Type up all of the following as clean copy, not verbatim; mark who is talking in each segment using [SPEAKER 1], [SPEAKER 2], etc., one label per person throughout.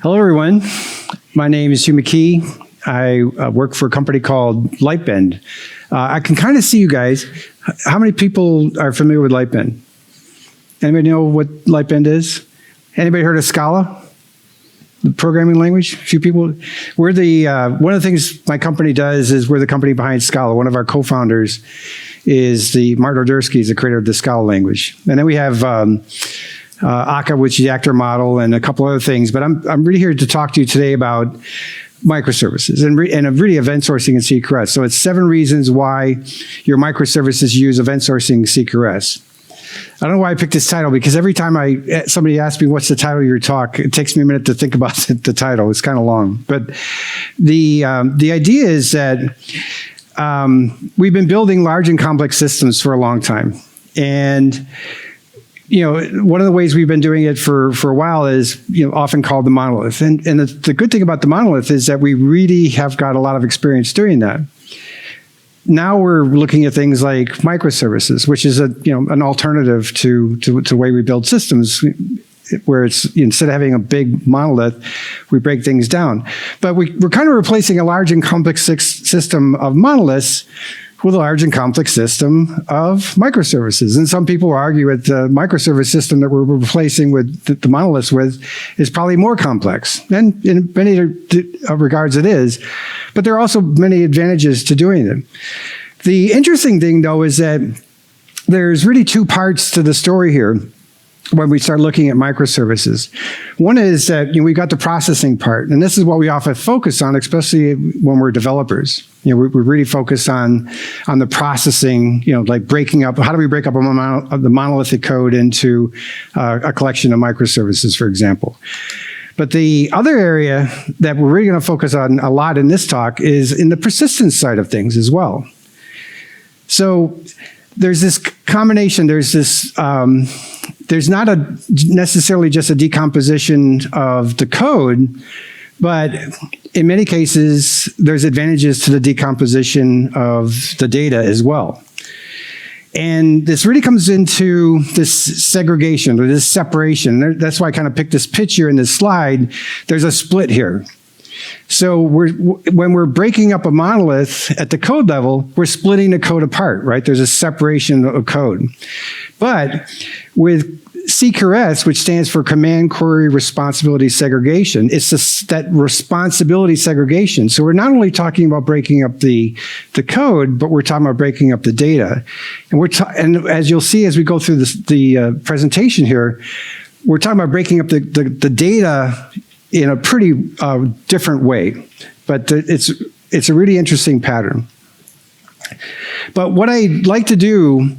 [SPEAKER 1] Hello, everyone. My name is Hugh McKee. I work for a company called Lightbend. I can kind of see you guys. How many people are familiar with Lightbend? Anybody know what Lightbend is? Anybody heard of Scala? The programming language? A few people. We're the one of the things my company does is we're the company behind Scala. One of our co-founders is Martin Odersky, is the creator of the Scala language. And then we have Akka, which is the actor model, and a couple other things. But I'm really here to talk to you today about microservices and really event sourcing in CQRS. So it's 7 reasons why your microservices use event sourcing CQRS. I don't know why I picked this title, because every time somebody asks me what's the title of your talk, it takes me a minute to think about the title. It's kind of long. But the idea is that we've been building large and complex systems for a long time. And one of the ways we've been doing it for a while is, often called the monolith. And the good thing about the monolith is that we really have got a lot of experience doing that. Now we're looking at things like microservices, which is an alternative to the way we build systems, where it's, instead of having a big monolith, we break things down. But we're kind of replacing a large and complex system of monoliths with a large and complex system of microservices. And some people argue that the microservice system that we're replacing with the monoliths with is probably more complex. And in many regards it is, but there are also many advantages to doing it. The interesting thing, though, is that there's really 2 parts to the story here when we start looking at microservices. One is that we got the processing part, and this is what we often focus on, especially when we're developers. We really focus on the processing, like breaking up. How do we break up the monolithic code into a collection of microservices, for example? But the other area that we're really going to focus on a lot in this talk is in the persistence side of things as well. So there's this combination. There's this. There's not necessarily just a decomposition of the code, but in many cases, there's advantages to the decomposition of the data as well. And this really comes into this segregation or this separation. That's why I kind of picked this picture in this slide. There's a split here. So when we're breaking up a monolith at the code level, we're splitting the code apart, right? There's a separation of code. But with CQRS, which stands for Command Query Responsibility Segregation, it's that responsibility segregation. So we're not only talking about breaking up the code, but we're talking about breaking up the data. And as you'll see as we go through the presentation here, we're talking about breaking up the data in a pretty different way. But it's a really interesting pattern. But what I like to do,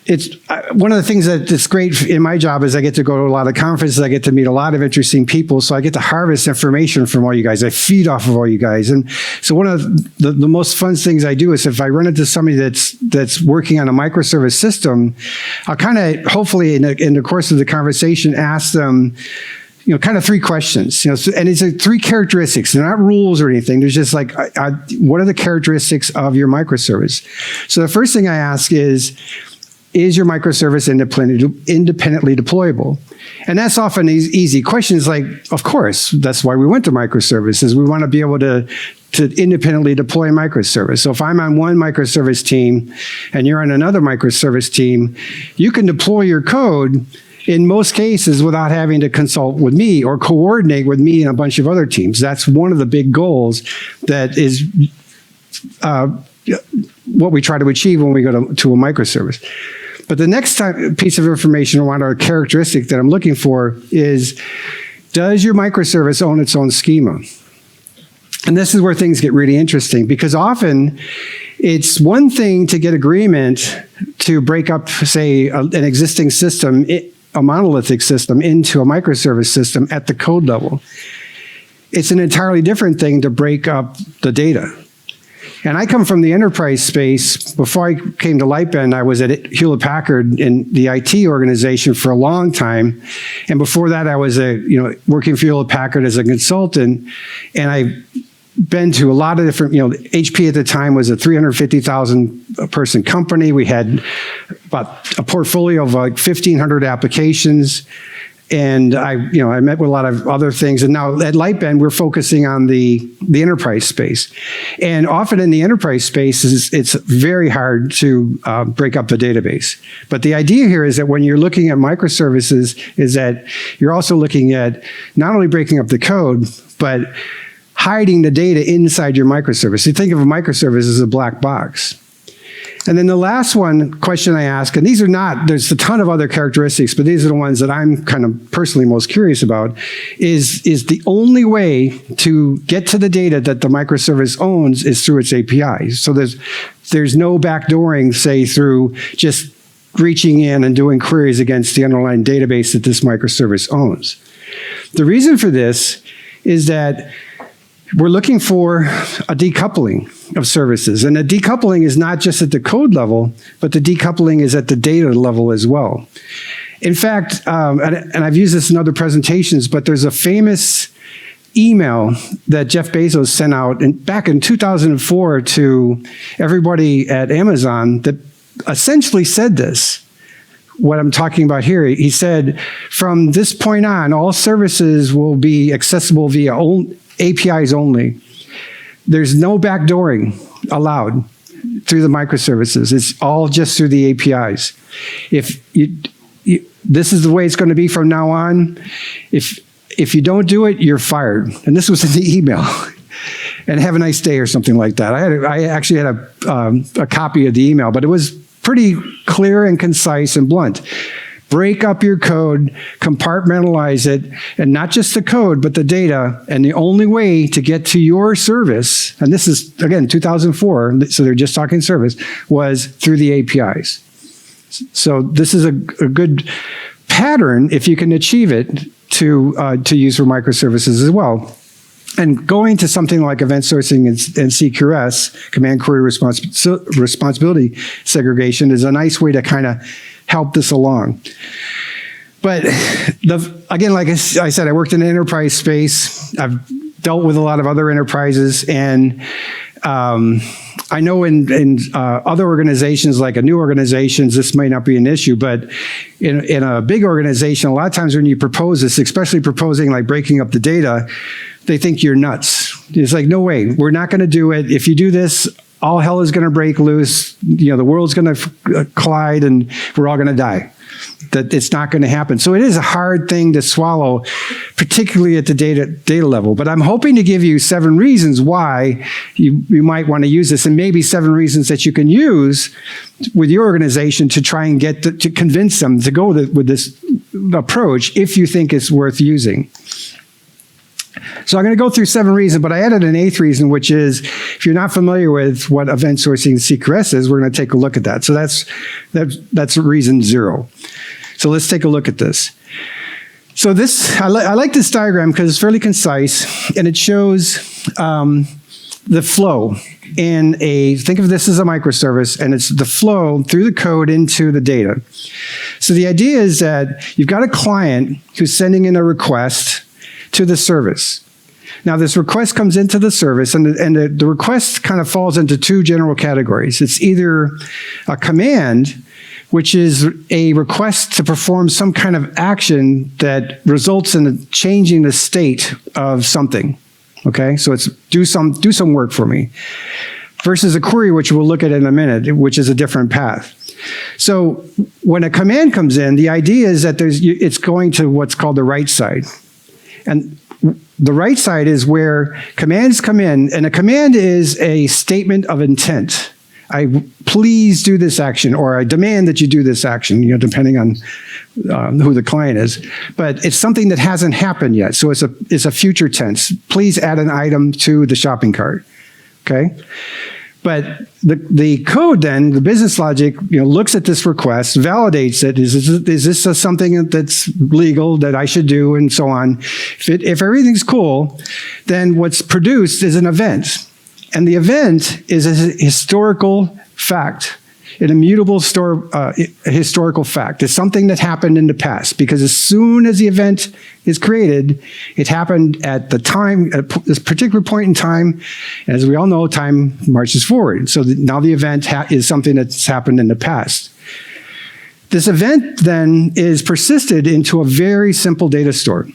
[SPEAKER 1] it's one of the things that's great in my job is I get to go to a lot of conferences. I get to meet a lot of interesting people. So I get to harvest information from all you guys. I feed off of all you guys. And so one of the most fun things I do is if I run into somebody that's working on a microservice system, I'll kind of, hopefully in the course of the conversation, ask them, kind of 3 questions, and it's 3 characteristics. They're not rules or anything. There's just like, what are the characteristics of your microservice? So the first thing I ask is your microservice independently deployable? And that's often easy. Questions like, of course, that's why we went to microservices. We want to be able to independently deploy a microservice. So if I'm on one microservice team and you're on another microservice team, you can deploy your code in most cases without having to consult with me or coordinate with me and a bunch of other teams. That's one of the big goals that is what we try to achieve when we go to a microservice. But the next piece of information or characteristic that I'm looking for is, does your microservice own its own schema? And this is where things get really interesting, because often it's one thing to get agreement to break up, say, an existing system, a monolithic system, into a microservice system at the code level. It's an entirely different thing to break up the data. And I come from the enterprise space. Before I came to Lightbend, I was at Hewlett Packard in the IT organization for a long time. And before that, I was working for Hewlett Packard as a consultant. And I've been to a lot of different, HP at the time was a 350,000 person company. We had about a portfolio of like 1,500 applications. And I met with a lot of other things. And now at Lightbend, we're focusing on the enterprise space. And often in the enterprise space, it's very hard to break up the database. But the idea here is that when you're looking at microservices, is that you're also looking at not only breaking up the code, but hiding the data inside your microservice. You think of a microservice as a black box. And then the last question I ask, and these are not, there's a ton of other characteristics, but these are the ones that I'm kind of personally most curious about, is the only way to get to the data that the microservice owns is through its API. So there's no backdooring, say, through just reaching in and doing queries against the underlying database that this microservice owns. The reason for this is that we're looking for a decoupling of services. And the decoupling is not just at the code level, but the decoupling is at the data level as well. In fact, and I've used this in other presentations, but there's a famous email that Jeff Bezos sent out back in 2004 to everybody at Amazon that essentially said this. What I'm talking about here, he said, from this point on, all services will be accessible via APIs only. There's no backdooring allowed through the microservices. It's all just through the APIs. This is the way it's going to be from now on. If you don't do it, you're fired. And this was in the email. And have a nice day or something like that. I actually had a copy of the email, but it was pretty clear and concise and blunt. Break up your code, compartmentalize it, and not just the code, but the data. And the only way to get to your service, and this is, again, 2004, so they're just talking service, was through the APIs. So this is a good pattern, if you can achieve it, to use for microservices as well. And going to something like event sourcing and CQRS, command query responsibility segregation, is a nice way to kind of help this along. But again, like I said, I worked in the enterprise space. I've dealt with a lot of other enterprises, and I know in other organizations, like new organizations, this may not be an issue, but in a big organization, a lot of times when you propose this, especially proposing like breaking up the data, they think you're nuts. It's like, no way, we're not going to do it. If you do this, all hell is going to break loose. The world's going to collide, and we're all going to die. That it's not going to happen. So it is a hard thing to swallow, particularly at the data level. But I'm hoping to give you 7 reasons why you might want to use this, and maybe 7 reasons that you can use with your organization to try and to convince them to go with this approach if you think it's worth using. So I'm going to go through 7 reasons, but I added an 8th reason, which is, if you're not familiar with what event sourcing CQRS is, we're going to take a look at that. So that's reason 0. So let's take a look at this. So I like this diagram because it's fairly concise, and it shows the flow in think of this as a microservice, and it's the flow through the code into the data. So the idea is that you've got a client who's sending in a request to the service. Now, this request comes into the service, and the request kind of falls into 2 general categories. It's either a command, which is a request to perform some kind of action that results in changing the state of something. Okay, so it's do some work for me, versus a query, which we'll look at in a minute, which is a different path. So when a command comes in, the idea is that it's going to what's called the write side. And the right side is where commands come in, and a command is a statement of intent. Please do this action, or I demand that you do this action, depending on who the client is. But it's something that hasn't happened yet, so it's a future tense. Please add an item to the shopping cart, okay? But the code then, the business logic, looks at this request, validates it. Is this something that's legal that I should do, and so on? If everything's cool, then what's produced is an event. And the event is a historical fact, an immutable historical fact. It's something that happened in the past, because as soon as the event is created, it happened at the time, at this particular point in time. As we all know, time marches forward. So now the event is something that's happened in the past. This event then is persisted into a very simple data store,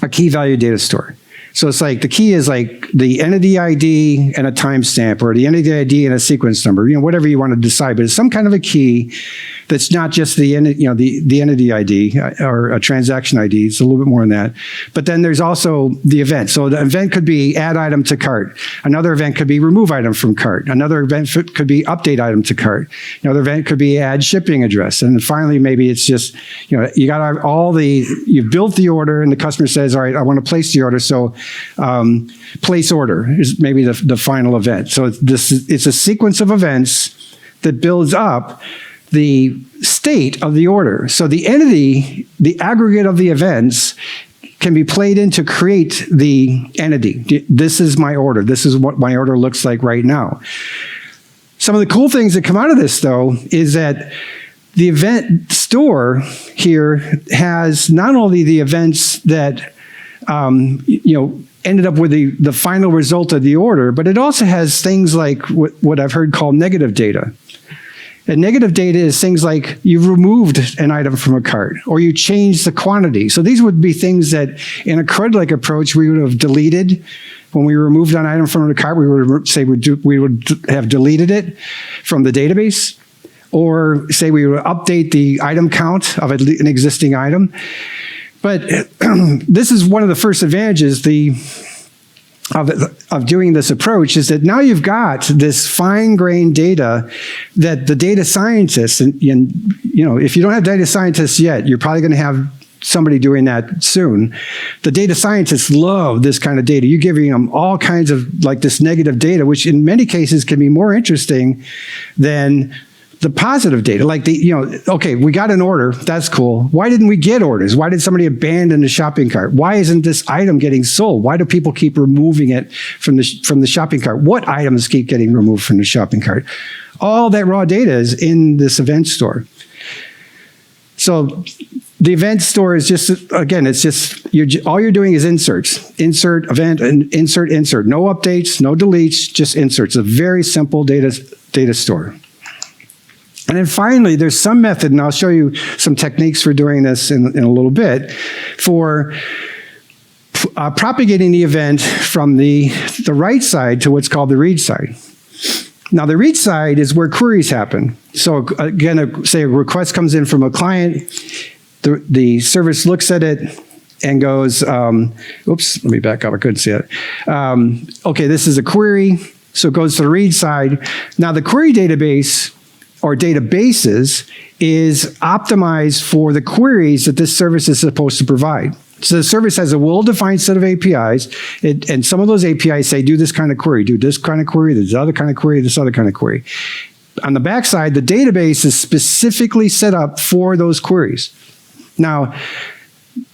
[SPEAKER 1] a key value data store. So it's like the key is like the entity ID and a timestamp, or the entity ID and a sequence number, whatever you want to decide, but it's some kind of a key that's not just the entity ID or a transaction ID. It's a little bit more than that. But then there's also the event. So the event could be add item to cart. Another event could be remove item from cart. Another event could be update item to cart. Another event could be add shipping address. And then finally, maybe it's just, you got you've built the order and the customer says, all right, I want to place the order. So place order is maybe the final event. So it's a sequence of events that builds up the state of the order. So the entity, the aggregate of the events, can be played in to create the entity. This is my order. This is what my order looks like right now. Some of the cool things that come out of this, though, is that the event store here has not only the events that ended up with the final result of the order, but it also has things like what I've heard called negative data. And negative data is things like you've removed an item from a cart, or you changed the quantity. So these would be things that in a CRUD-like approach we would have deleted. When we removed an item from the cart, we would say we would have deleted it from the database, or say we would update the item count of an existing item. But this is one of the first advantages of doing this approach, is that now you've got this fine-grained data that the data scientists, and if you don't have data scientists yet, you're probably going to have somebody doing that soon. The data scientists love this kind of data. You're giving them all kinds of like this negative data, which in many cases can be more interesting than the positive data. Like okay, we got an order, that's cool. Why didn't we get orders? Why did somebody abandon the shopping cart? Why isn't this item getting sold? Why do people keep removing it from the shopping cart? What items keep getting removed from the shopping cart? All that raw data is in this event store. So the event store is just, again, it's just, all you're doing is inserts. Insert, event, and insert, insert. No updates, no deletes, just inserts. A very simple data store. And then finally, there's some method, and I'll show you some techniques for doing this in a little bit, for propagating the event from the write side to what's called the read side. Now, the read side is where queries happen. So again, say a request comes in from a client, the service looks at it and goes, oops, let me back up, I couldn't see it. Okay, this is a query, so it goes to the read side. Now, the query database, or databases, is optimized for the queries that this service is supposed to provide. So the service has a well-defined set of APIs, and some of those APIs say, do this kind of query, do this kind of query, this other kind of query, this other kind of query. On the backside, the database is specifically set up for those queries. Now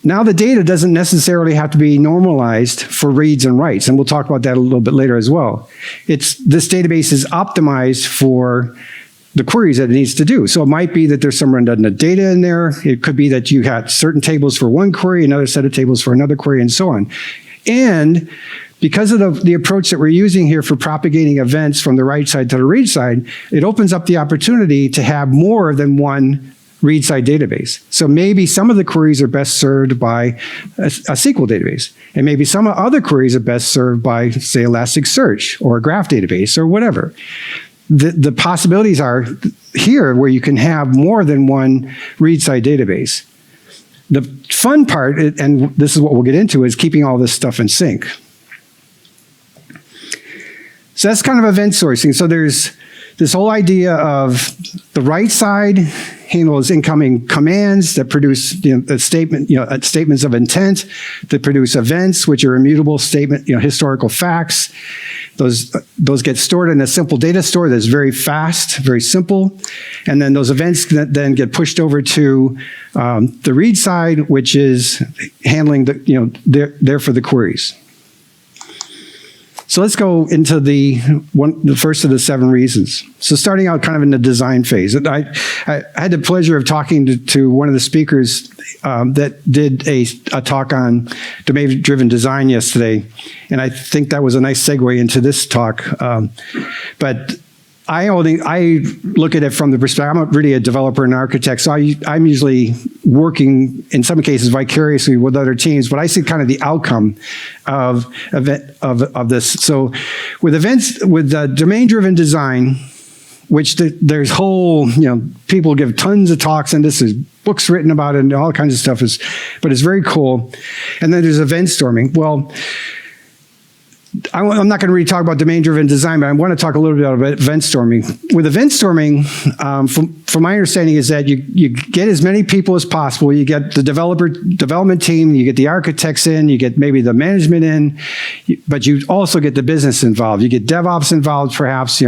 [SPEAKER 1] the data doesn't necessarily have to be normalized for reads and writes, and we'll talk about that a little bit later as well. This database is optimized for the queries that it needs to do. So it might be that there's some redundant data in there. It could be that you got certain tables for one query, another set of tables for another query, and so on. And because of the approach that we're using here for propagating events from the write side to the read side, it opens up the opportunity to have more than one read side database. So maybe some of the queries are best served by a SQL database, and maybe some other queries are best served by, say, Elasticsearch or a graph database or whatever. The possibilities are here where you can have more than one read side database. The fun part, and this is what we'll get into, is keeping all this stuff in sync. So that's kind of event sourcing. So there's this whole idea of the write side handles incoming commands that produce statements of intent, that produce events, which are immutable historical facts. Those get stored in a simple data store that's very fast, very simple. And then those events then get pushed over to the read side, which is handling there for the queries. So let's go into the first of the 7 reasons. So starting out kind of in the design phase. I had the pleasure of talking to one of the speakers that did a talk on domain-driven design yesterday, and I think that was a nice segue into this talk. But I look at it from the perspective, I'm really a developer and architect, so I'm usually working, in some cases, vicariously with other teams, but I see kind of the outcome of this. So with domain-driven design, which there's whole, people give tons of talks, and this is books written about it and all kinds of stuff, but it's very cool. And then there's event storming. Well, I'm not going to really talk about domain-driven design, but I want to talk a little bit about event storming. With event storming, from my understanding, is that you get as many people as possible. You get the development team, you get the architects in, you get maybe the management in, but you also get the business involved. You get DevOps involved, perhaps.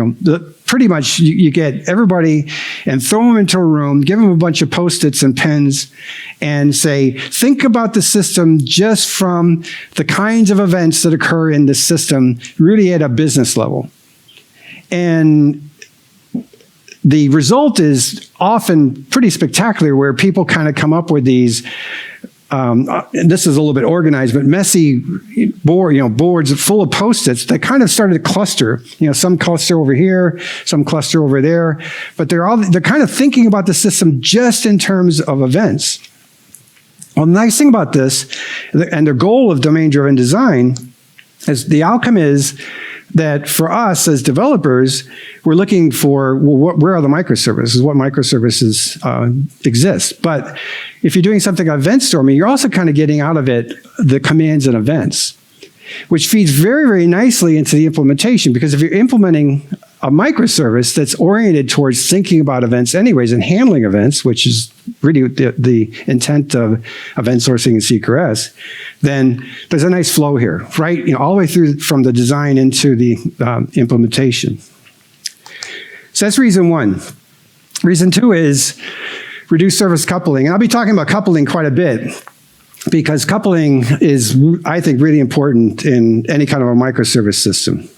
[SPEAKER 1] Pretty much you get everybody and throw them into a room, give them a bunch of Post-its and pens, and say, think about the system just from the kinds of events that occur in the system, really at a business level. And the result is often pretty spectacular, where people kind of come up with these, and this is a little bit organized, but messy boards full of Post-its that kind of started to cluster. Some cluster over here, some cluster over there, but they're kind of thinking about the system just in terms of events. Well, the nice thing about this, and the goal of domain-driven design, is the outcome is that for us as developers, we're looking for, where are the microservices? What microservices exist? But if you're doing something like event storming, you're also kind of getting out of it the commands and events, which feeds very, very nicely into the implementation. Because if you're implementing a microservice that's oriented towards thinking about events anyways and handling events, which is really the intent of Event Sourcing and CQRS, then there's a nice flow here, right? All the way through from the design into the implementation. So that's reason one. Reason two is reduce service coupling. And I'll be talking about coupling quite a bit, because coupling is, I think, really important in any kind of a microservice system.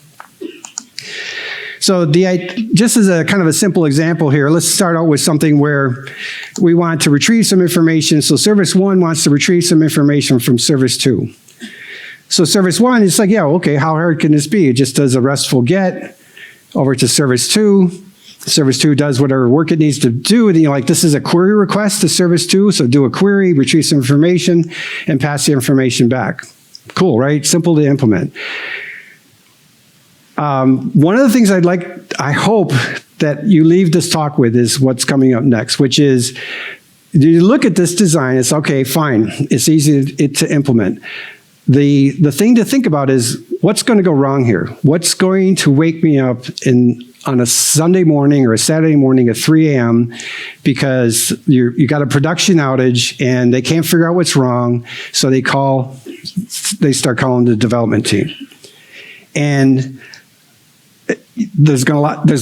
[SPEAKER 1] So just as a kind of a simple example here, let's start out with something where we want to retrieve some information. So service one wants to retrieve some information from service two. So service one is like, yeah, okay, how hard can this be? It just does a RESTful get over to service two. Service two does whatever work it needs to do. And this is a query request to service two. So do a query, retrieve some information, and pass the information back. Cool, right? Simple to implement. One of the things I hope that you leave this talk with is what's coming up next, which is, you look at this design, it's okay, fine, it's easy to implement. The thing to think about is, what's going to go wrong here? What's going to wake me up on a Sunday morning or a Saturday morning at 3 a.m. because you got a production outage and they can't figure out what's wrong, so they start calling the development team. And there's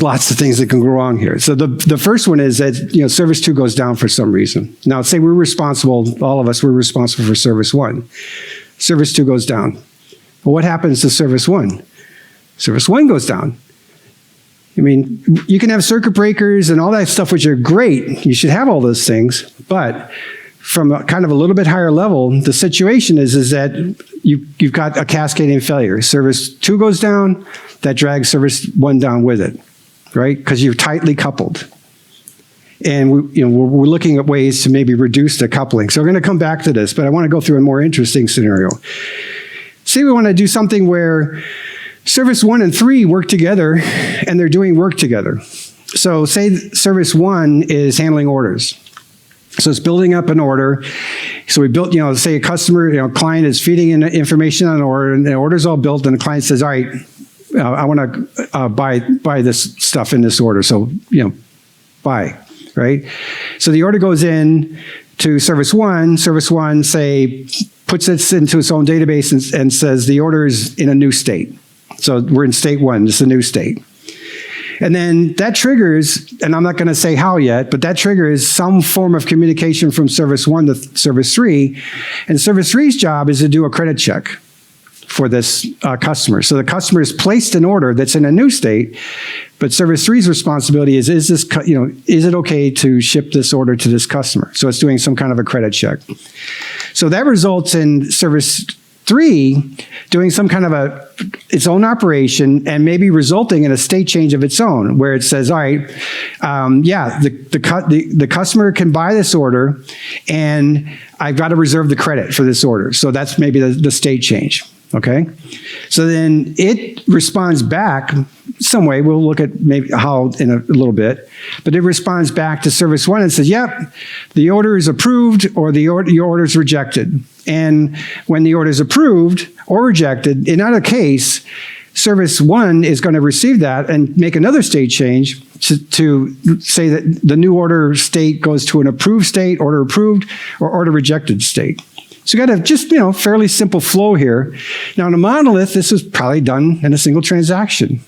[SPEAKER 1] lots of things that can go wrong here. So the first one is that service two goes down for some reason. Now say we're responsible, all of us, we're responsible for service one. Service two goes down. Well, what happens to service one? Service one goes down. I mean, you can have circuit breakers and all that stuff, which are great. You should have all those things, but from a kind of a little bit higher level, the situation is that you've got a cascading failure. Service two goes down, that drags service one down with it, right? Because you're tightly coupled. And we're looking at ways to maybe reduce the coupling. So we're going to come back to this, but I want to go through a more interesting scenario. Say we want to do something where service one and three work together and they're doing work together. So say service one is handling orders. So it's building up an order. So we built, say a customer, client is feeding in information on an order, and the order's all built, and the client says, all right, I want to buy this stuff in this order. So, buy, right? So the order goes in to service one, say, puts it into its own database and says the order is in a new state. So we're in state one, it's a new state. And then that triggers, and I'm not going to say how yet, but that triggers some form of communication from service one to service three. And service three's job is to do a credit check for this customer. So the customer is placed an order that's in a new state, but service three's responsibility is it okay to ship this order to this customer? So it's doing some kind of a credit check. So that results in service 3 doing some kind of its own operation and maybe resulting in a state change of its own, where it says, all right, the customer can buy this order, and I've got to reserve the credit for this order. So that's maybe the state change. Okay, so then it responds back some way. We'll look at maybe how in a little bit, but it responds back to service 1 and says, yep, the order is approved, or your order is rejected. And when the order is approved or rejected, in either case, service 1 is going to receive that and make another state change to say that the new order state goes to an approved state, order approved, or order rejected state. So you got to just, fairly simple flow here. Now in a monolith, this is probably done in a single transaction.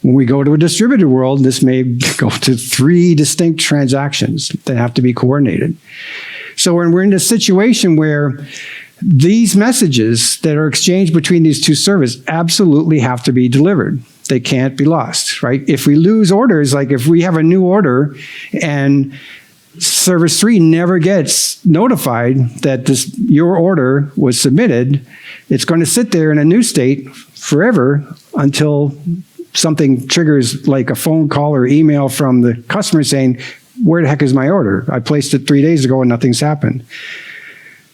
[SPEAKER 1] When we go to a distributed world, this may go to 3 distinct transactions that have to be coordinated. So when we're in a situation where these messages that are exchanged between these 2 servers absolutely have to be delivered. They can't be lost, right? If we lose orders, like if we have a new order and service 3 never gets notified that your order was submitted, it's going to sit there in a new state forever until something triggers, like a phone call or email from the customer saying, where the heck is my order? I placed it 3 days ago and nothing's happened.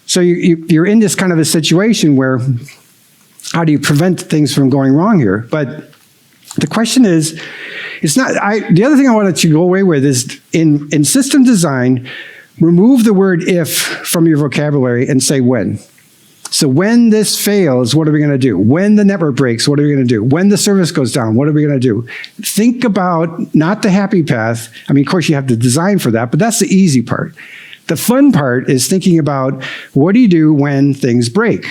[SPEAKER 1] So you're in this kind of a situation where, how do you prevent things from going wrong here? But the question is, the other thing I wanted to go away with is in system design, remove the word if from your vocabulary and say when. So when this fails, what are we going to do? When the network breaks, what are we going to do? When the service goes down, what are we going to do? Think about not the happy path. I mean, of course, you have to design for that, but that's the easy part. The fun part is thinking about what do you do when things break?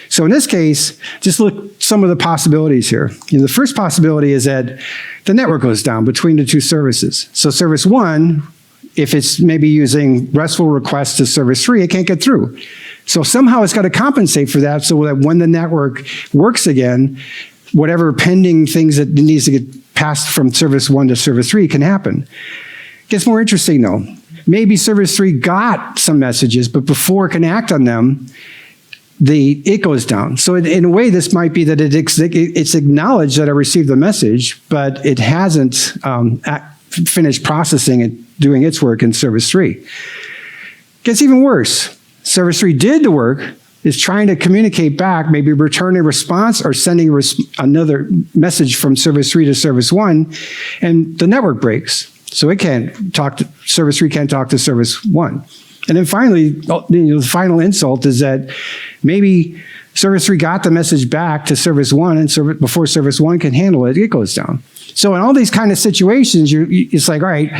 [SPEAKER 1] So in this case, just look at some of the possibilities here. The first possibility is that the network goes down between the 2 services. So service 1, if it's maybe using RESTful requests to service 3, it can't get through. So somehow it's got to compensate for that so that when the network works again, whatever pending things that needs to get passed from service 1 to service 3 can happen. It gets more interesting though. Maybe service 3 got some messages, but before it can act on them, it goes down. So in a way, this might be that it's acknowledged that I received the message, but it hasn't finished processing and doing its work in service 3. Gets even worse. Service 3 did the work, is trying to communicate back, maybe return a response or sending another message from service 3 to service 1, and the network breaks. So service 3 can't talk to service 1. And then finally, the final insult is that maybe service 3 got the message back to service 1, and before service 1 can handle it, it goes down. So in all these kind of situations, it's like, all right,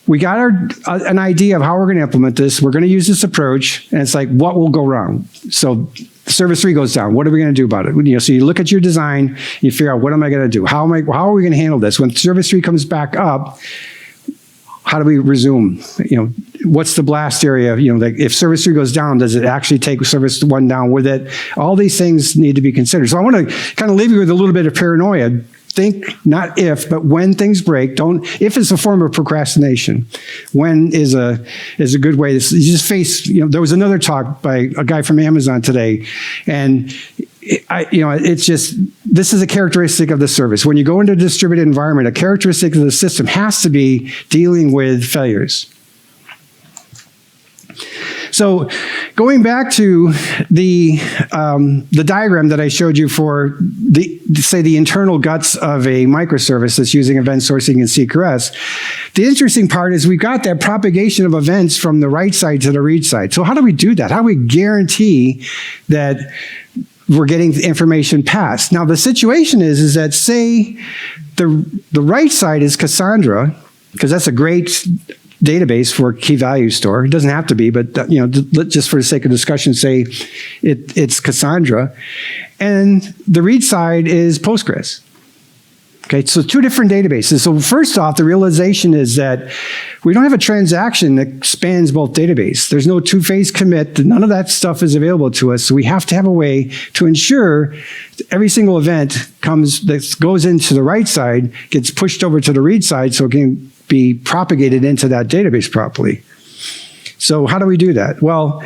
[SPEAKER 1] we got an idea of how we're going to implement this. We're going to use this approach, and it's like, what will go wrong? So service 3 goes down. What are we going to do about it? So you look at your design, you figure out, what am I going to do? How are we going to handle this? When service 3 comes back up, how do we resume? What's the blast area? Like if service 3 goes down, does it actually take service 1 down with it? All these things need to be considered. So I want to kind of leave you with a little bit of paranoia. Think not if, but when things break. If it's a form of procrastination, when is a good way to, you just face, there was another talk by a guy from Amazon today, and it's just, this is a characteristic of the service. When you go into a distributed environment, a characteristic of the system has to be dealing with failures. So going back to the diagram that I showed you for the internal guts of a microservice that's using event sourcing and CQRS, the interesting part is we've got that propagation of events from the write side to the read side. So how do we do that? How do we guarantee that we're getting the information passed? Now the situation is that, say the write side is Cassandra, because that's a great database for a key value store. It doesn't have to be, but just for the sake of discussion, say it's Cassandra, and the read side is Postgres. Okay, so 2 different databases. So first off, the realization is that we don't have a transaction that spans both databases. There's no 2-phase commit. None of that stuff is available to us. So we have to have a way to ensure every single event that goes into the write side gets pushed over to the read side so it can be propagated into that database properly. So how do we do that? Well,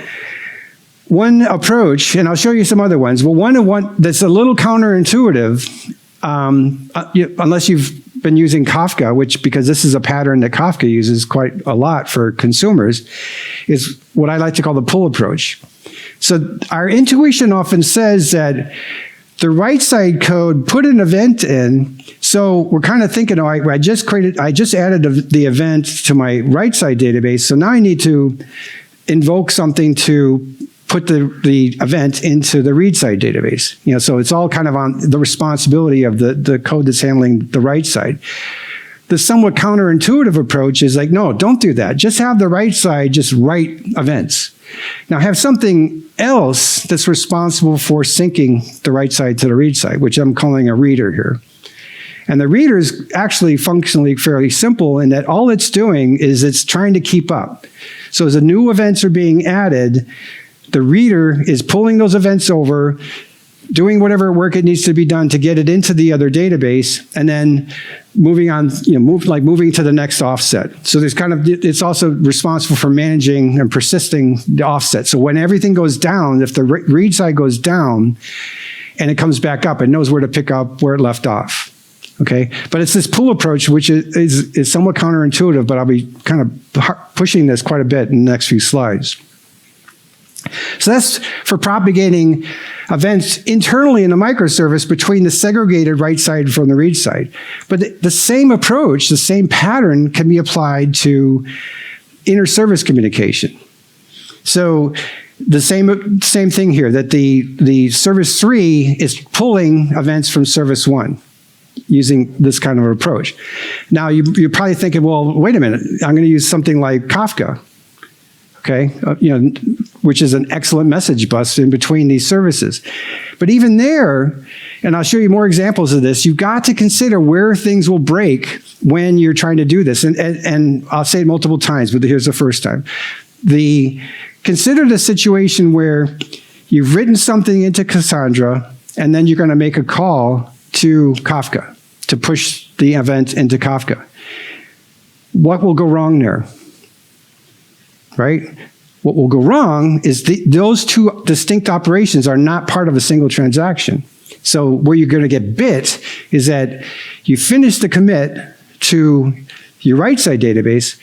[SPEAKER 1] one approach, and I'll show you some other ones, but one that's a little counterintuitive, unless you've been using Kafka, because this is a pattern that Kafka uses quite a lot for consumers, is what I like to call the pull approach. So our intuition often says that the right side code put an event in, so we're kind of thinking, I just added the event to my right side database, so now I need to invoke something to put the event into the read side database. So it's all kind of on the responsibility of the code that's handling the right side. The somewhat counterintuitive approach is like, no, don't do that. Just have the right side just write events. Now have something else that's responsible for syncing the right side to the read side, which I'm calling a reader here. And the reader is actually functionally fairly simple in that all it's doing is it's trying to keep up. So as the new events are being added, the reader is pulling those events over, doing whatever work it needs to be done to get it into the other database, and then moving on, moving to the next offset. So it's also responsible for managing and persisting the offset. So when everything goes down, if the read side goes down and it comes back up, it knows where to pick up where it left off. Okay, but it's this pull approach, which is somewhat counterintuitive, but I'll be kind of pushing this quite a bit in the next few slides. So that's for propagating events internally in the microservice between the segregated right side from the read side. But the same approach, the same pattern can be applied to inter-service communication. So the same thing here, that the service 3 is pulling events from service 1 using this kind of approach. Now you're probably thinking, well, wait a minute, I'm going to use something like Kafka. Okay, which is an excellent message bus in between these services. But even there, and I'll show you more examples of this, you've got to consider where things will break when you're trying to do this. And I'll say it multiple times, but here's the first time. Consider the situation where you've written something into Cassandra, and then you're going to make a call to Kafka to push the event into Kafka. What will go wrong there? Right? What will go wrong is those two distinct operations are not part of a single transaction. So where you're going to get bit is that you finish the commit to your right side database,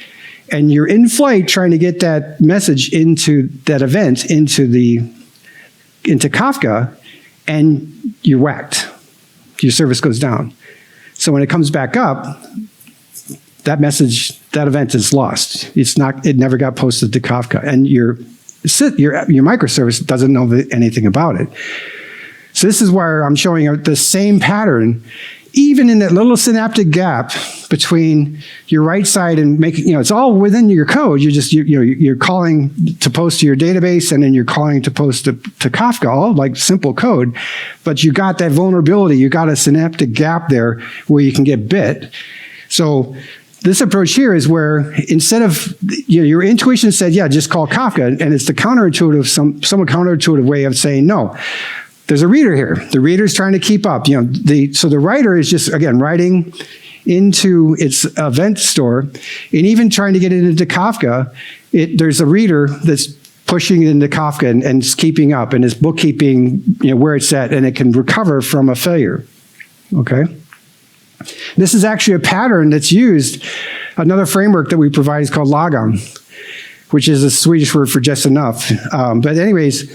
[SPEAKER 1] and you're in flight trying to get that message into that event into Kafka, and you're whacked. Your service goes down. So when it comes back up, that event is lost. It never got posted to Kafka, and your microservice doesn't know anything about it. So this is where I'm showing the same pattern, even in that little synaptic gap between your right side and making, it's all within your code. You're calling to post to your database, and then you're calling to post to Kafka, all like simple code, but you got that vulnerability. You got a synaptic gap there where you can get bit. So this approach here is where instead of, your intuition said, yeah, just call Kafka, and it's the somewhat counterintuitive way of saying, no, there's a reader here. The reader's trying to keep up. So the writer is just, again, writing into its event store, and even trying to get it into Kafka, there's a reader that's pushing it into Kafka and is keeping up, and is bookkeeping where it's at, and it can recover from a failure. Okay? This is actually a pattern that's used. Another framework that we provide is called lagom, which is a Swedish word for just enough. But anyways,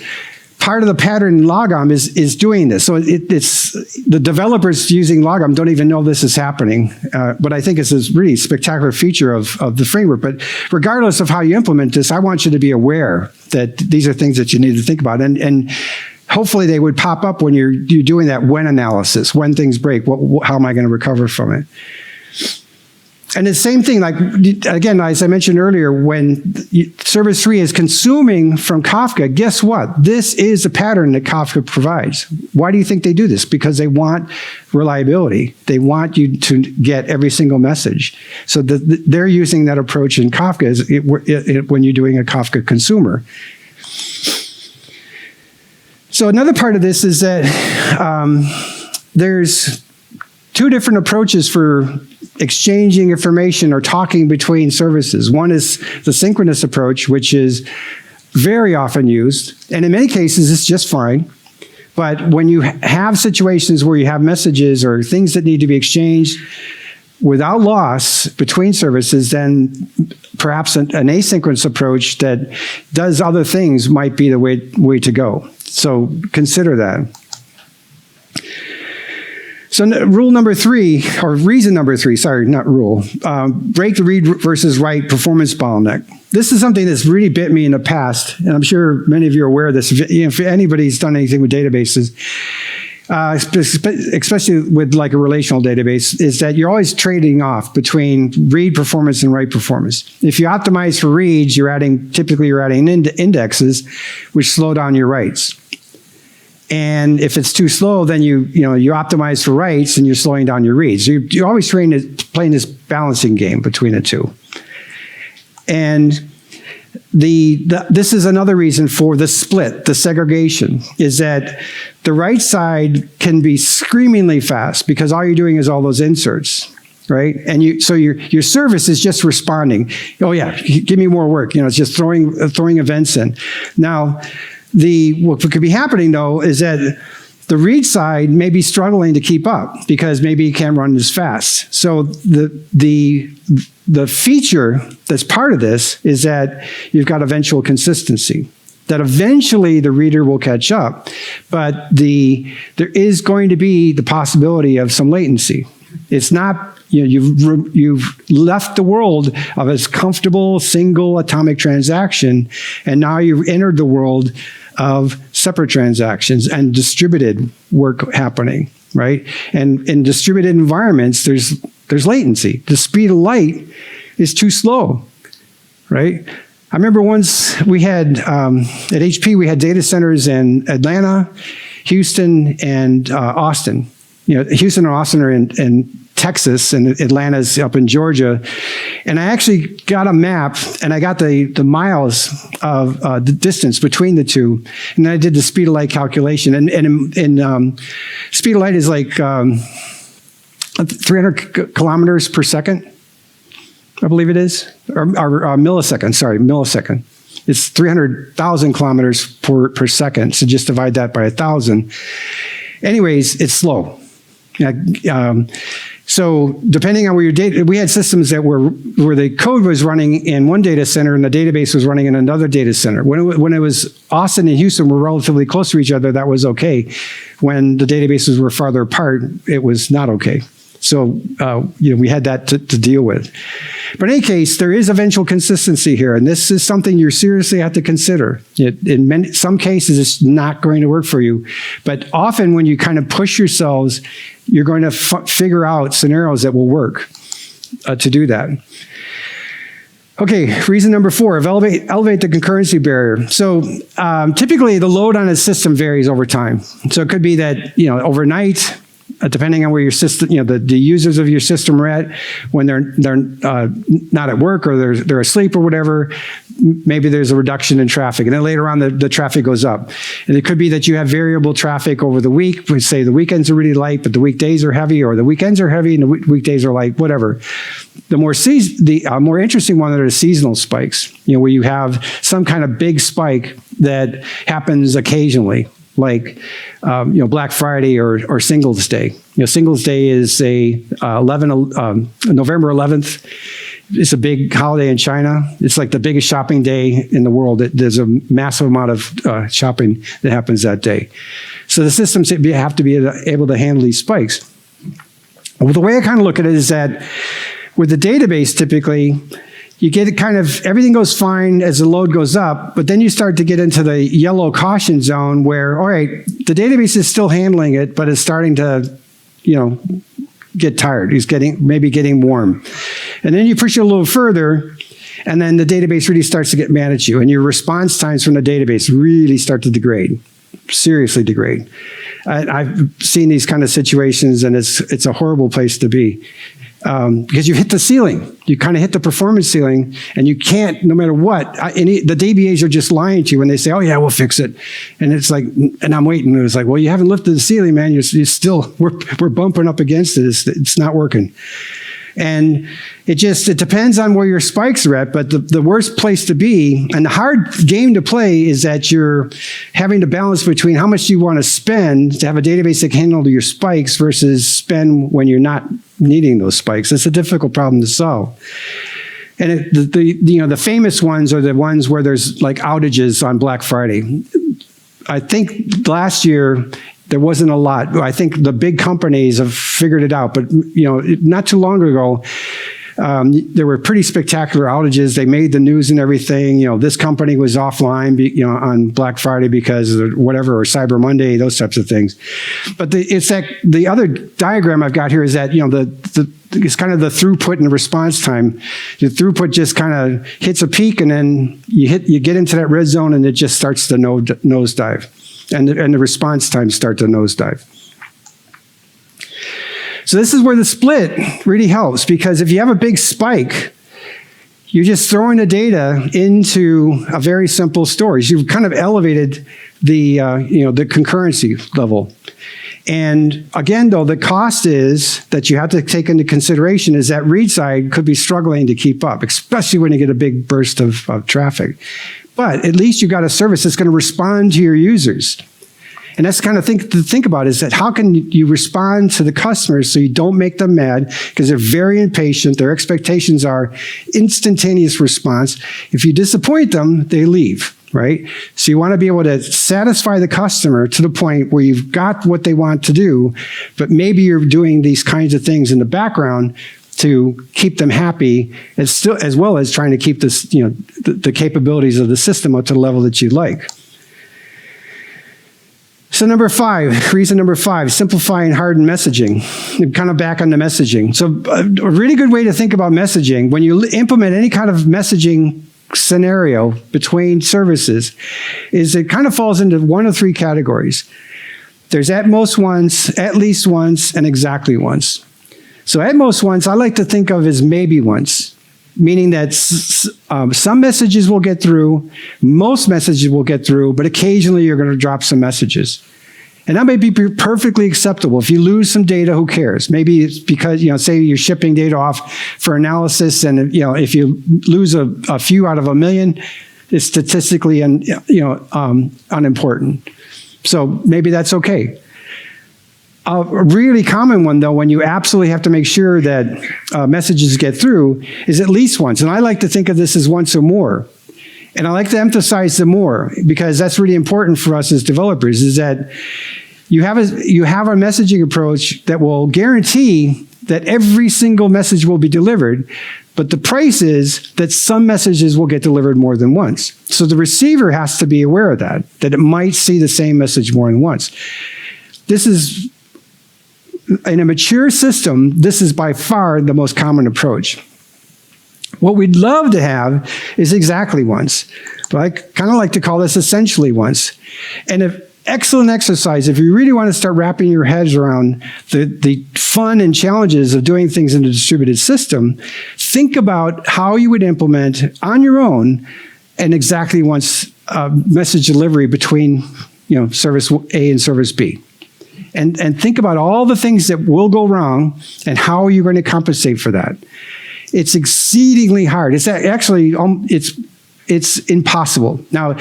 [SPEAKER 1] part of the pattern in lagom is doing this. So it's the developers using lagom don't even know this is happening. But I think it's a really spectacular feature of the framework. But regardless of how you implement this, I want you to be aware that these are things that you need to think about. And hopefully they would pop up when you're doing that when analysis, when things break, how am I going to recover from it? And the same thing, like, again, as I mentioned earlier, when Service 3 is consuming from Kafka, guess what? This is a pattern that Kafka provides. Why do you think they do this? Because they want reliability. They want you to get every single message. So they're using that approach in Kafka when you're doing a Kafka consumer. So another part of this is that there's two different approaches for exchanging information or talking between services. One is the synchronous approach, which is very often used, and in many cases, it's just fine. But when you have situations where you have messages or things that need to be exchanged without loss between services, then perhaps an asynchronous approach that does other things might be the way to go. So consider that. So rule number 3, or reason number 3, sorry, not rule, break the read versus write performance bottleneck. This is something that's really bit me in the past, and I'm sure many of you are aware of this. If anybody's done anything with databases, especially with like a relational database, is that you're always trading off between read performance and write performance. If you optimize for reads, typically you're adding indexes, which slow down your writes. And if it's too slow, then you optimize for writes and you're slowing down your reads. You're always playing this balancing game between the two. And this is another reason for the split, the segregation, is that the right side can be screamingly fast because all you're doing is all those inserts, right? And so your service is just responding. Oh yeah, give me more work. It's just throwing events in. Now, what could be happening though is that the read side may be struggling to keep up because maybe it can't run as fast. So the feature that's part of this is that you've got eventual consistency, that eventually the reader will catch up, but there is going to be the possibility of some latency. It's not, you've left the world of a comfortable single atomic transaction, and now you've entered the world of separate transactions and distributed work happening, right? And in distributed environments, there's latency. The speed of light is too slow, right? I remember once we had, at HP, we had data centers in Atlanta, Houston, and Austin. Houston and Austin are in Texas, and Atlanta's up in Georgia. And I actually got a map, and I got the miles of the distance between the two, and then I did the speed of light calculation. And speed of light is like 300 kilometers per second, I believe it is, or millisecond, sorry, millisecond. It's 300,000 kilometers per second, so just divide that by 1,000. Anyways, it's slow. So depending on where your data, we had systems that where the code was running in one data center and the database was running in another data center. When it was Austin and Houston were relatively close to each other, that was okay. When the databases were farther apart, it was not okay. So we had that to deal with. But in any case, there is eventual consistency here, and this is something you seriously have to consider. In some cases, it's not going to work for you, but often when you kind of push yourselves, you're going to figure out scenarios that will work to do that. Okay, reason number 4, elevate the concurrency barrier. So typically the load on a system varies over time. So it could be that, overnight, depending on where your system, the users of your system are at, when they're not at work or they're asleep or whatever, maybe there's a reduction in traffic, and then later on the traffic goes up. And it could be that you have variable traffic over the week. We say the weekends are really light, but the weekdays are heavy, or the weekends are heavy and the weekdays are light, whatever. The more interesting one are the seasonal spikes, where you have some kind of big spike that happens occasionally, like Black Friday or Singles Day. Singles Day is November 11th. It's a big holiday in China. It's like the biggest shopping day in the world. There's a massive amount of shopping that happens that day. So the systems have to be able to handle these spikes. Well, the way I kind of look at it is that with the database, typically, you get everything goes fine as the load goes up, but then you start to get into the yellow caution zone where, all right, the database is still handling it, but it's starting to, get tired. It's maybe getting warm. And then you push it a little further, and then the database really starts to get mad at you, and your response times from the database really start to degrade, seriously degrade. I've seen these kind of situations, and it's a horrible place to be. Because you hit the ceiling, you kind of hit the performance ceiling, and you can't, no matter what, the DBAs are just lying to you when they say, oh yeah, we'll fix it. And it's like, and I'm waiting, and it's like, well, you haven't lifted the ceiling, man, you're still, we're bumping up against it, it's not working. And it depends on where your spikes are at, but the worst place to be, and the hard game to play, is that you're having to balance between how much you want to spend to have a database that can handle your spikes versus spend when you're not needing those spikes. It's a difficult problem to solve. And the famous ones are the ones where there's like outages on Black Friday. I think last year, there wasn't a lot. I think the big companies have figured it out, but not too long ago, there were pretty spectacular outages. They made the news and everything. This company was offline, on Black Friday because of whatever, or Cyber Monday, those types of things. But the other diagram I've got here is that it's kind of the throughput and the response time. The throughput just kind of hits a peak, and then you get into that red zone, and it just starts to nosedive. And the response times start to nosedive. So this is where the split really helps, because if you have a big spike, you're just throwing the data into a very simple storage. You've kind of elevated the concurrency level. And again, though, the cost is that you have to take into consideration is that read side could be struggling to keep up, especially when you get a big burst of traffic. But at least you've got a service that's going to respond to your users. And that's the kind of thing to think about, is that how can you respond to the customers so you don't make them mad, because they're very impatient. Their expectations are instantaneous response. If you disappoint them, they leave, right? So you want to be able to satisfy the customer to the point where you've got what they want to do, but maybe you're doing these kinds of things in the background to keep them happy, as well as trying to keep this, the capabilities of the system up to the level that you'd like. So reason number five, simplify and harden messaging. Kind of back on the messaging. So a really good way to think about messaging, when you implement any kind of messaging scenario between services, is it kind of falls into one of three categories. There's at most once, at least once, and exactly once. So at most once, I like to think of as maybe once, meaning that some messages will get through, most messages will get through, but occasionally you're going to drop some messages. And that may be perfectly acceptable. If you lose some data, who cares? Maybe it's because, say you're shipping data off for analysis, and if you lose a few out of a million, it's statistically unimportant. So maybe that's okay. A really common one, though, when you absolutely have to make sure that messages get through, is at least once. And I like to think of this as once or more. And I like to emphasize the more, because that's really important for us as developers, is that you have a messaging approach that will guarantee that every single message will be delivered, but the price is that some messages will get delivered more than once. So the receiver has to be aware of that it might see the same message more than once. This is, in a mature system, this is by far the most common approach. What we'd love to have is exactly once, but I kind of like to call this essentially once. And if excellent exercise, if you really want to start wrapping your heads around the fun and challenges of doing things in a distributed system, think about how you would implement on your own an exactly once message delivery between service A and service B. And think about all the things that will go wrong and how you're going to compensate for that. It's exceedingly hard. It's actually, it's impossible. Now,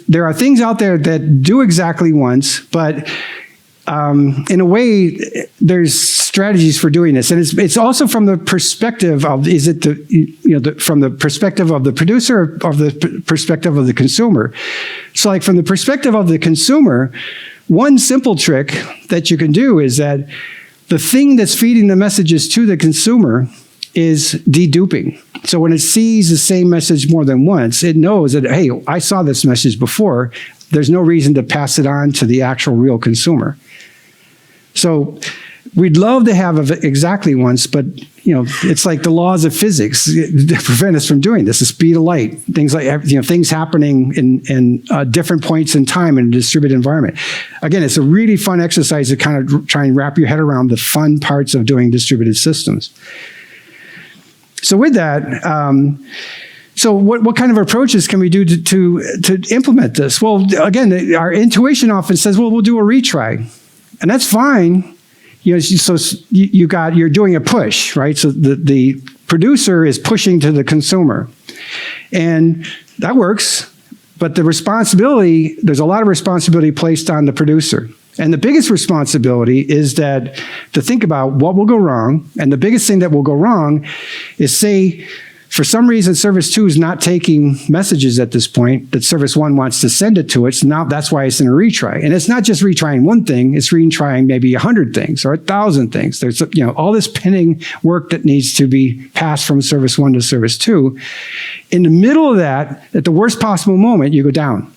[SPEAKER 1] there are things out there that do exactly once, but in a way, there's strategies for doing this. And it's also from the perspective of, from the perspective of the producer or the perspective of the consumer. So like from the perspective of the consumer, one simple trick that you can do is that the thing that's feeding the messages to the consumer is deduping. So when it sees the same message more than once, it knows that, hey, I saw this message before. There's no reason to pass it on to the actual real consumer. So we'd love to have exactly once, but it's like the laws of physics that prevent us from doing this. The speed of light, things like things happening in different points in time in a distributed environment. Again, it's a really fun exercise to kind of try and wrap your head around the fun parts of doing distributed systems. So with that, so what kind of approaches can we do to implement this? Well, again, our intuition often says, well, we'll do a retry. And that's fine you're doing a push, right? So the producer is pushing to the consumer, and that works. But there's a lot of responsibility placed on the producer. And the biggest responsibility is to think about what will go wrong. And the biggest thing that will go wrong is, say, for some reason, Service 2 is not taking messages at this point that Service 1 wants to send it to it. So now that's why it's in a retry. And it's not just retrying one thing, it's retrying maybe 100 things or 1,000 things. There's all this pinning work that needs to be passed from Service 1 to Service 2. In the middle of that, at the worst possible moment, you go down.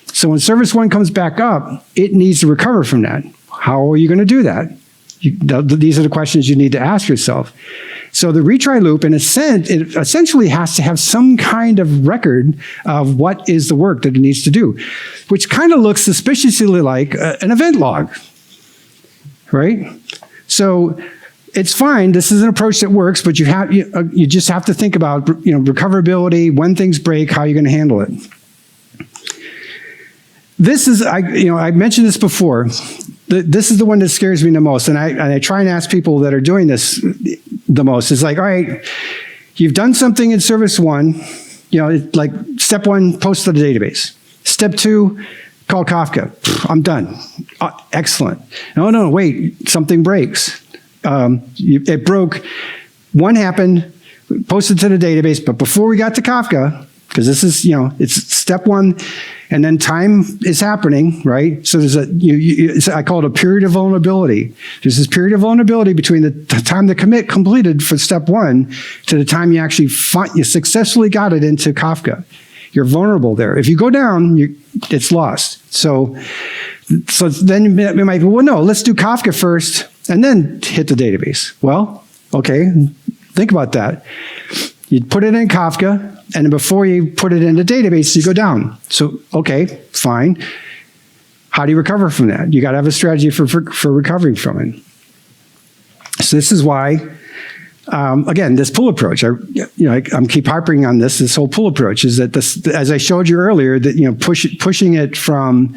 [SPEAKER 1] So when Service 1 comes back up, it needs to recover from that. How are you going to do that? These are the questions you need to ask yourself. So the retry loop, in a sense, it essentially has to have some kind of record of what is the work that it needs to do, which kind of looks suspiciously like an event log, right? So it's fine. This is an approach that works, but you just have to think about recoverability, when things break, how you're going to handle it. This is, I mentioned this before. This is the one that scares me the most, and I try and ask people that are doing this the most. It's like, all right, you've done something in Service 1, like step 1, post to the database. Step 2, call Kafka. I'm done. Excellent. No, wait, something breaks. It broke. One happened, posted to the database, but before we got to Kafka, because this is, it's step 1, and then time is happening, right? So there's I call it a period of vulnerability. There's this period of vulnerability between the time the commit completed for step 1 to the time you actually you successfully got it into Kafka. You're vulnerable there. If you go down, it's lost. So then it might be, well, no, let's do Kafka first and then hit the database. Well, okay, think about that. You put it in Kafka, and before you put it in the database, you go down. So, okay, fine. How do you recover from that? You got to have a strategy for recovering from it. So this is why, again, this pull approach. I'm keep harping on this. This whole pull approach is that this, as I showed you earlier, that pushing it from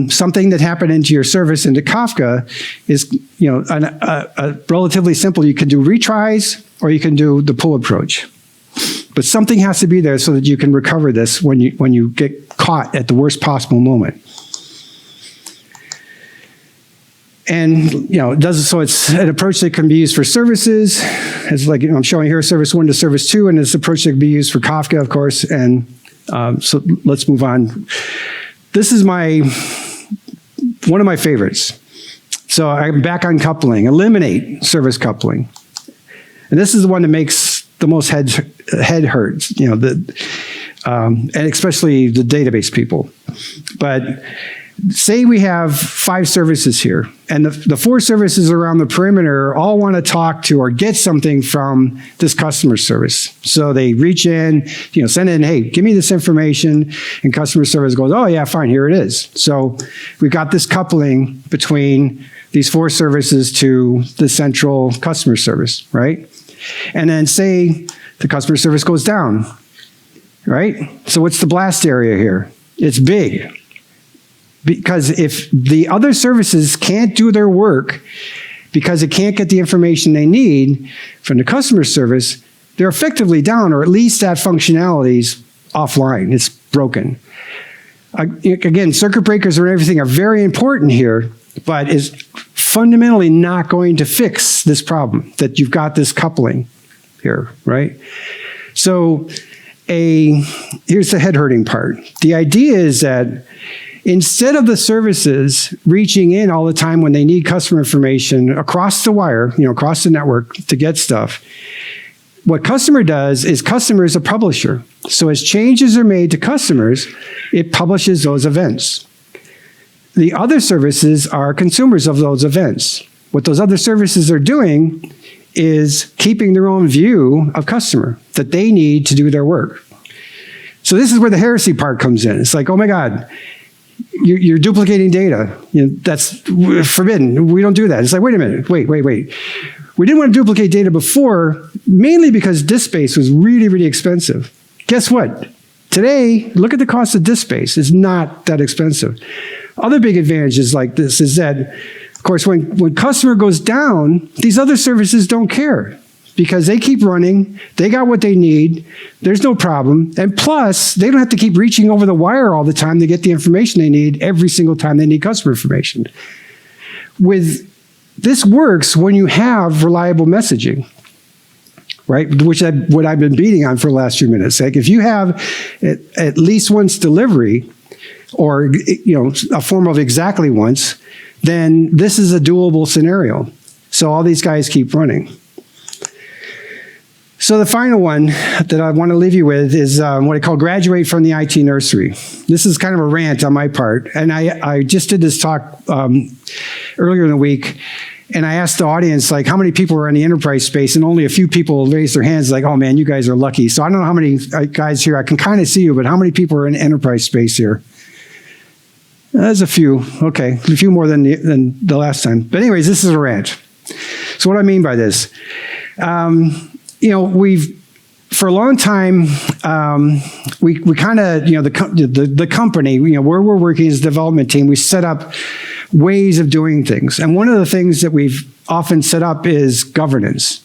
[SPEAKER 1] something that happened into your service into Kafka is a relatively simple. You can do retries or you can do the pull approach. But something has to be there so that you can recover this when you get caught at the worst possible moment. And so it's an approach that can be used for services. It's like I'm showing here Service 1 to Service 2, and it's an approach that can be used for Kafka, of course. And so let's move on. This is one of my favorites. So I'm back on coupling. Eliminate service coupling. And this is the one that makes the most head hurts, and especially the database people. But say we have 5 services here, and the 4 services around the perimeter all want to talk to or get something from this customer service. So they reach in, send in, hey, give me this information, and customer service goes, oh yeah, fine, here it is. So we've got this coupling between these 4 services to the central customer service, right? And then say the customer service goes down, right? So what's the blast area here? It's big. Because if the other services can't do their work because it can't get the information they need from the customer service, they're effectively down, or at least that functionality's offline. It's broken. Again, circuit breakers and everything are very important here, but is fundamentally not going to fix this problem that you've got this coupling here, right? So here's the head-hurting part. The idea is that instead of the services reaching in all the time when they need customer information across the wire, across the network to get stuff, what customer does is customer is a publisher. So as changes are made to customers, it publishes those events. The other services are consumers of those events. What those other services are doing is keeping their own view of customer that they need to do their work. So this is where the heresy part comes in. It's like, oh my God, you're duplicating data. That's forbidden. We don't do that. It's like, wait a minute, wait. We didn't want to duplicate data before, mainly because disk space was really, really expensive. Guess what? Today, look at the cost of disk space. It's not that expensive. Other big advantages like this is that, of course, when customer goes down, these other services don't care because they keep running. They got what they need. There's no problem. And plus, they don't have to keep reaching over the wire all the time to get the information they need every single time they need customer information. This works when you have reliable messaging, right? Which what I've been beating on for the last few minutes. Like if you have at least once delivery, or a form of exactly once, then this is a doable scenario. So all these guys keep running. So the final one that I want to leave you with is what I call graduate from the IT Nursery. This is kind of a rant on my part. And I just did this talk earlier in the week, and I asked the audience, like, how many people are in the enterprise space? And only a few people raised their hands, like, oh man, you guys are lucky. So I don't know how many guys here, I can kind of see you, but how many people are in enterprise space here? There's a few. Okay, a few more than the last time. But anyways, this is a rant. So what do I mean by this? We've, for a long time, we kind of, the company, where we're working as a development team, we set up ways of doing things. And one of the things that we've often set up is governance.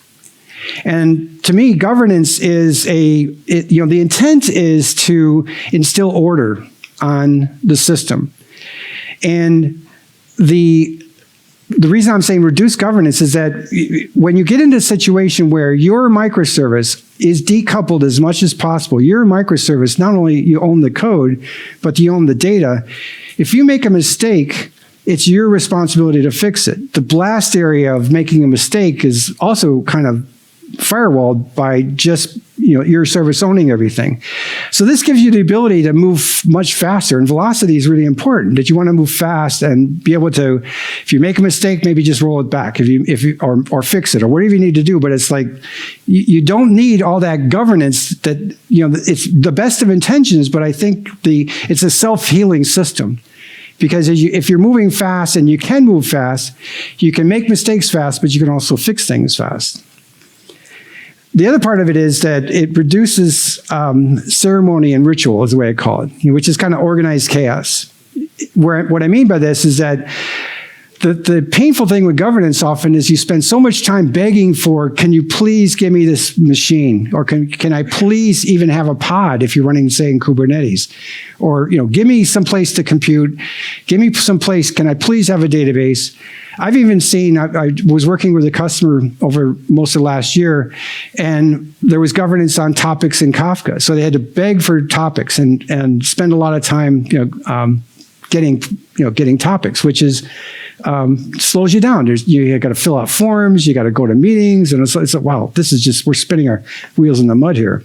[SPEAKER 1] And to me, governance is the intent is to instill order on the system. And the reason I'm saying reduce governance is that when you get into a situation where your microservice is decoupled as much as possible, your microservice, not only you own the code, but you own the data. If you make a mistake, it's your responsibility to fix it. The blast area of making a mistake is also kind of firewalled by just your service owning everything. So this gives you the ability to move much faster, and velocity is really important, that you want to move fast and be able to, if you make a mistake, maybe just roll it back or fix it or whatever you need to do. But it's like you don't need all that governance that it's the best of intentions, but I think it's a self-healing system. Because if you're moving fast, and you can move fast, you can make mistakes fast, but you can also fix things fast. The other part of it is that it reduces ceremony and ritual, is the way I call it, which is kind of organized chaos. What I mean by this is that the painful thing with governance often is you spend so much time begging for, can you please give me this machine? Or can I please even have a pod if you're running, say, in Kubernetes? Or, give me some place to compute. Give me some place, can I please have a database? I've even seen, I was working with a customer over most of last year, and there was governance on topics in Kafka. So they had to beg for topics and spend a lot of time, getting topics, which is slows you down. You got to fill out forms, you got to go to meetings, and it's like, wow, this is just, we're spinning our wheels in the mud here.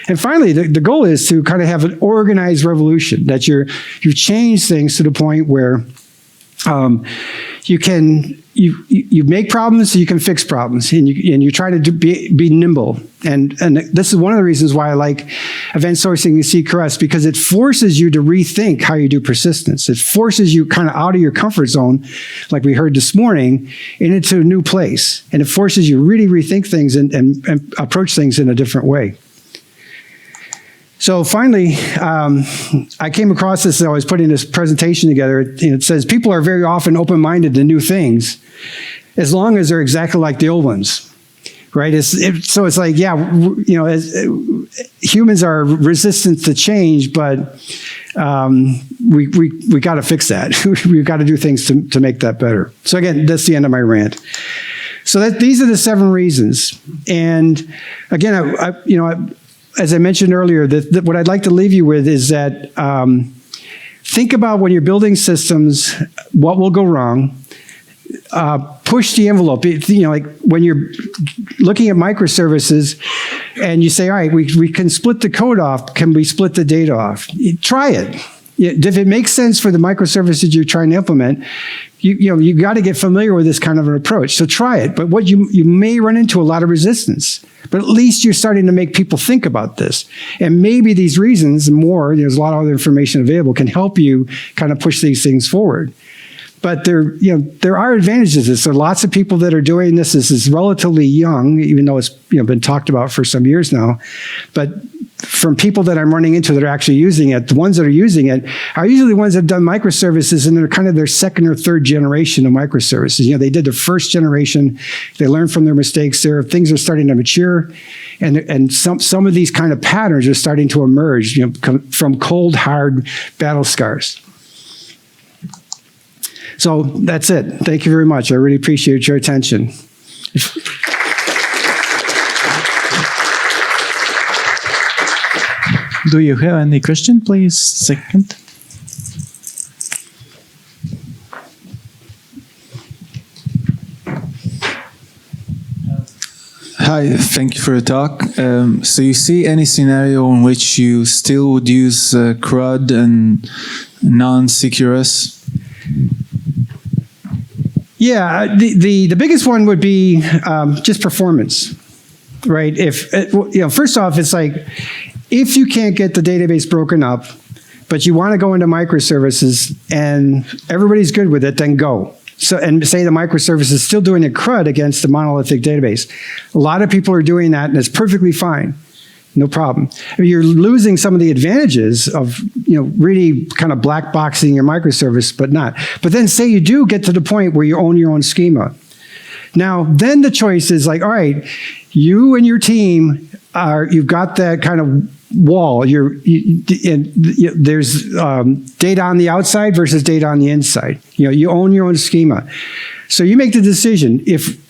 [SPEAKER 1] And finally, the goal is to kind of have an organized revolution, that you change things to the point where you make problems so you can fix problems, and you try to be nimble. And this is one of the reasons why I like Event Sourcing CQRS, because it forces you to rethink how you do persistence. It forces you kind of out of your comfort zone, like we heard this morning, and into a new place. And it forces you to really rethink things and approach things in a different way. So finally, I came across this as I was putting this presentation together. It says, people are very often open-minded to new things, as long as they're exactly like the old ones, right? So it's like, yeah, humans are resistant to change, but we got to fix that. We've got to do things to make that better. So again, that's the end of my rant. So these are the 7 reasons. And again, as I mentioned earlier, what I'd like to leave you with is that think about when you're building systems, what will go wrong. Push the envelope. Like when you're looking at microservices and you say, all right, we can split the code off. Can we split the data off? Try it. If it makes sense for the microservices you're trying to implement, you got to get familiar with this kind of an approach. So try it. But what you may run into a lot of resistance. But at least you're starting to make people think about this. And maybe these reasons and more, there's a lot of other information available, can help you kind of push these things forward. But there are advantages to this. There are lots of people that are doing this. This is relatively young, even though it's been talked about for some years now. But from people that I'm running into that are actually using it, the ones that are using it are usually the ones that have done microservices, and they're kind of their second or third generation of microservices. You know, they did the first generation, they learned from their mistakes there, things are starting to mature, and some of these kind of patterns are starting to emerge, you know, from cold, hard battle scars. So that's it. Thank you very much. I really appreciate your attention.
[SPEAKER 2] Do you have any question, please? Second. Hi, thank you for your talk. So you see any scenario in which you still would use CRUD and non-CQRS?
[SPEAKER 1] Yeah, the biggest one would be just performance, right? If, you know, first off, it's like, if you can't get the database broken up, but you want to go into microservices and everybody's good with it, then go. So, and say the microservice is still doing a CRUD against the monolithic database. A lot of people are doing that, and it's perfectly fine. No problem. I mean, you're losing some of the advantages of, you know, really kind of black boxing your microservice, but not. But then say you do get to the point where you own your own schema. Now, then the choice is like, all right, you and your team you've got that kind of wall. There's data on the outside versus data on the inside. You know, you own your own schema. So you make the decision,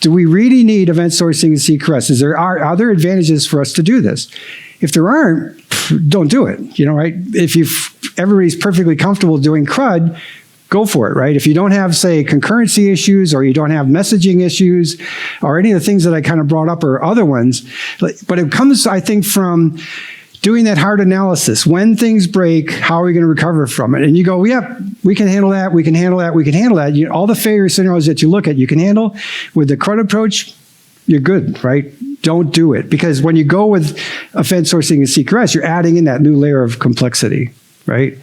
[SPEAKER 1] do we really need event sourcing and CQRS? Are there advantages for us to do this? If there aren't, don't do it, you know, right? If everybody's perfectly comfortable doing CRUD, go for it, right? If you don't have, say, concurrency issues, or you don't have messaging issues, or any of the things that I kind of brought up or other ones, but it comes, I think, from doing that hard analysis. When things break, how are we going to recover from it? And you go, yeah, we can handle that, we can handle that, we can handle that. All the failure scenarios that you look at, you can handle. With the CRUD approach, you're good, right? Don't do it. Because when you go with event sourcing and CQRS, you're adding in that new layer of complexity, right?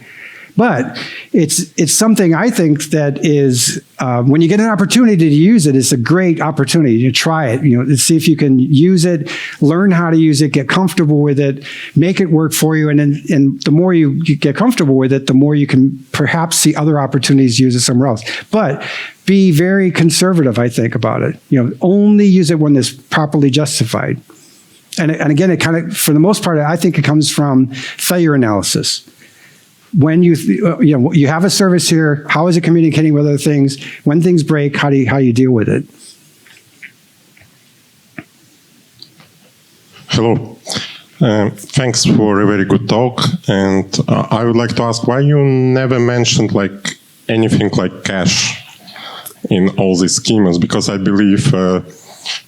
[SPEAKER 1] But it's something I think that is, when you get an opportunity to use it, it's a great opportunity to try it, you know, to see if you can use it, learn how to use it, get comfortable with it, make it work for you. And the more you get comfortable with it, the more you can perhaps see other opportunities to use it somewhere else. But be very conservative, I think, about it. You know, only use it when it's properly justified. And again, it kind of, for the most part, I think it comes from failure analysis. When you have a service here, how is it communicating with other things? When things break, how do you deal with it?
[SPEAKER 3] Hello. Thanks for a very good talk. And I would like to ask why you never mentioned like anything like cache in all these schemas, because I believe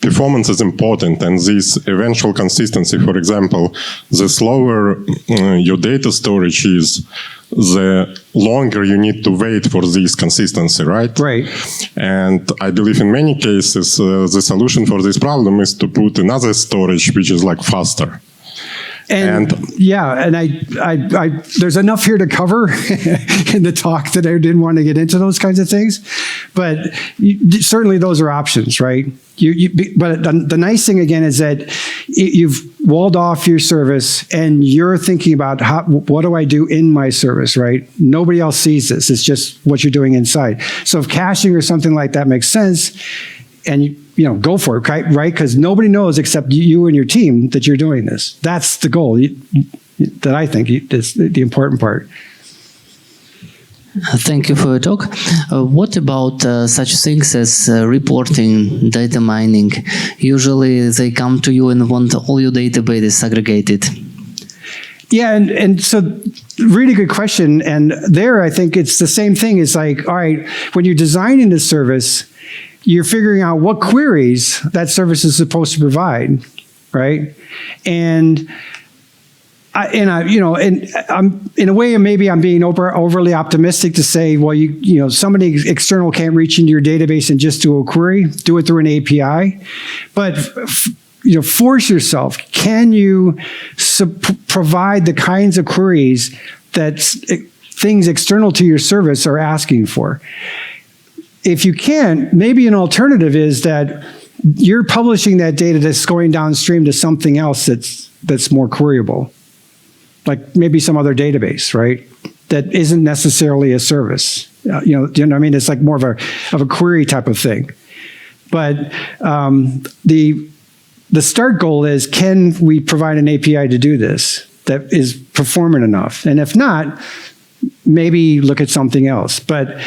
[SPEAKER 3] performance is important, and this eventual consistency, for example, the slower your data storage is, the longer you need to wait for this consistency, right?
[SPEAKER 1] Right.
[SPEAKER 3] And I believe in many cases, the solution for this problem is to put another storage which is like faster.
[SPEAKER 1] And yeah, and I there's enough here to cover in the talk that I didn't want to get into those kinds of things, but certainly those are options, right? But the nice thing again is that you've walled off your service and you're thinking about what do I do in my service, right? Nobody else sees this. It's just what you're doing inside. So if caching or something like that makes sense, and you know, go for it, right? Because nobody knows except you and your team that you're doing this. That's the goal that I think is the important part.
[SPEAKER 4] Thank you for your talk. What about such things as reporting, data mining? Usually they come to you and want all your databases aggregated.
[SPEAKER 1] Yeah, and so really good question. And there I think it's the same thing. It's like, all right, when you're designing the service, you're figuring out what queries that service is supposed to provide, right? And I'm in a way, maybe I'm being overly optimistic to say, well, you know, somebody external can't reach into your database and just do a query, do it through an API, but you know, force yourself. Can you provide the kinds of queries that things external to your service are asking for? If you can't, maybe an alternative is that you're publishing that data that's going downstream to something else that's more queryable, like maybe some other database, right? That isn't necessarily a service. Do you know what I mean? It's like more of a query type of thing. But the start goal is, can we provide an API to do this that is performant enough? And if not, maybe look at something else. But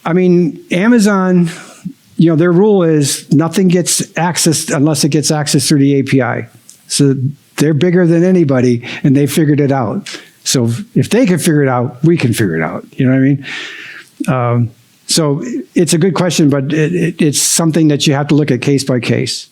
[SPEAKER 1] Amazon, their rule is nothing gets accessed unless it gets accessed through the API. So they're bigger than anybody, and they figured it out. So if they can figure it out, we can figure it out. You know what I mean? So it's a good question, but it's something that you have to look at case by case.